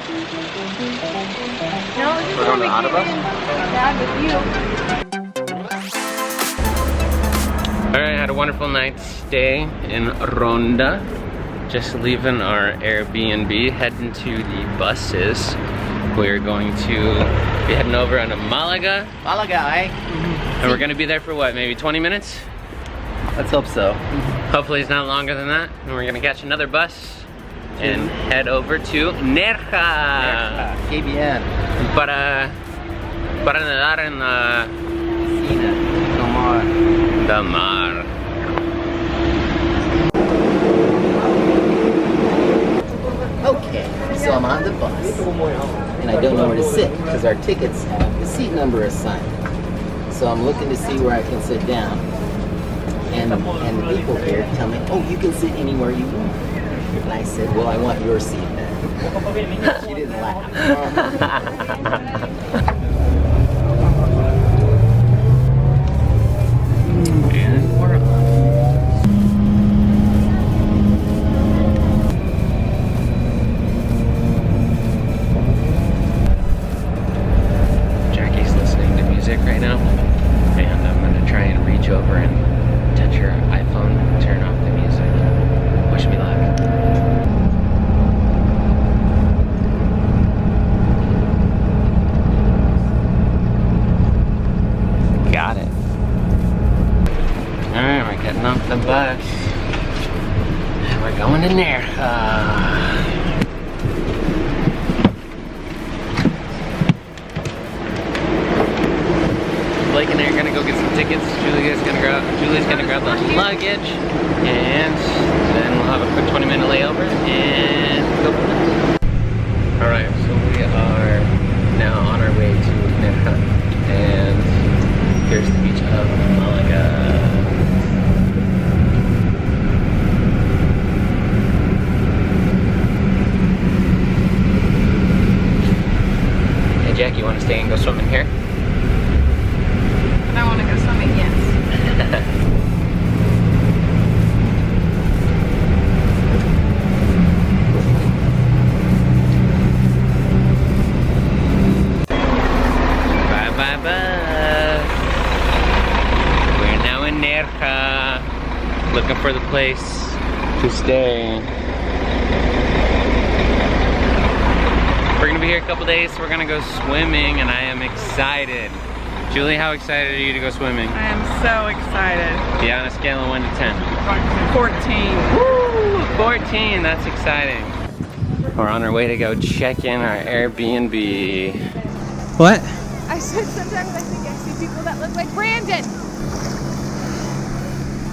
No, just We're going to the Autobus? Dad with you. Alright, had a wonderful night's stay in Ronda. Just leaving our Airbnb, heading to the buses. We're going to be heading over on to Malaga. Malaga, eh? And we're gonna be there for what, maybe 20 minutes? Let's hope so. Hopefully it's not longer than that. And we're gonna catch another bus and head over to Nerja. Qué bien. Para nadar en la Piscina. No more. the mar. Okay, so I'm on the bus, and I don't know where to sit because our tickets have the seat number assigned. So I'm looking to see where I can sit down, and the people here tell me, oh, you can sit anywhere you want. And I said, well, I want your seat then. She didn't laugh. And we're on. Jackie's listening to music right now, and I'm gonna try and reach over and touch her iPhone, turn off the music. Wish me luck. Got it. Alright, we're getting off the bus. And we're going to Nerja. Blake and I are gonna go get some tickets. Julie's gonna grab the luggage, and then we'll have a quick 20-minute layover and go from there. All right, so we are now on our way to Nerja, and here's the beach of Malaga. Hey Jack, you want to stay and go swimming here? I want to go swimming, yes. Bye bye bye. We're now in Nerja, looking for the place to stay. We're gonna be here a couple days, so we're gonna go swimming, and I am excited. Julie, how excited are you to go swimming? I am so excited. Yeah, on a scale of 1 to 10. 14. Woo! 14, that's exciting. We're on our way to go check in our Airbnb. What? I said sometimes I think I see people that look like Brandon.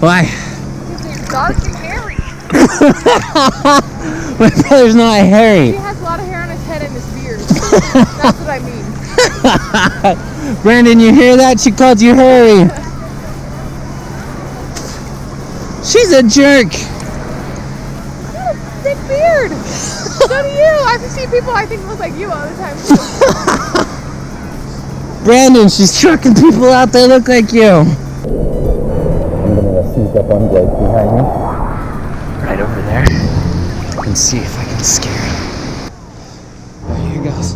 Why? Because they're dark and hairy. My brother's not hairy. He has a lot of hair on his head and his beard. That's what I mean. Brandon, you hear that? She called you hairy. She's a jerk. You have a big beard. So do you. I see people I think look like you all the time too. Brandon, she's trucking people out that look like you. I'm gonna go sneak up on Blake behind me. Right over there. And see if I can scare him. Here he goes.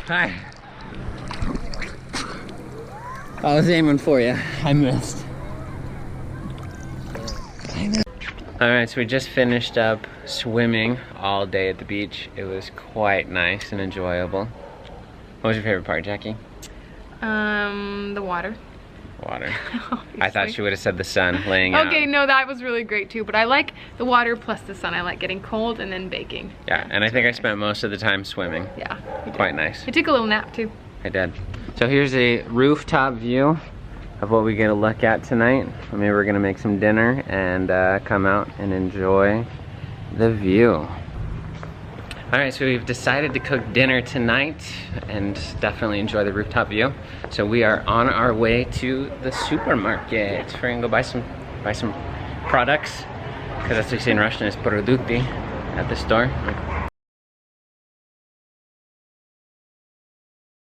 Hi. I was aiming for you. I missed. Alright, so we just finished up swimming all day at the beach. It was quite nice and enjoyable. What was your favorite part, Jackie? The water. Water. I thought she would have said the sun laying out. Okay, no, that was really great too. But I like the water plus the sun. I like getting cold and then baking. Yeah, and I think I spent most of the time swimming. Yeah. Quite nice. I took a little nap too. I did. So here's a rooftop view of what we get to look at tonight. Maybe we're gonna make some dinner and come out and enjoy the view. Alright, so we've decided to cook dinner tonight and definitely enjoy the rooftop view. So we are on our way to the supermarket. We're gonna go buy some products, because that's what we say in Russian is produukty at the store.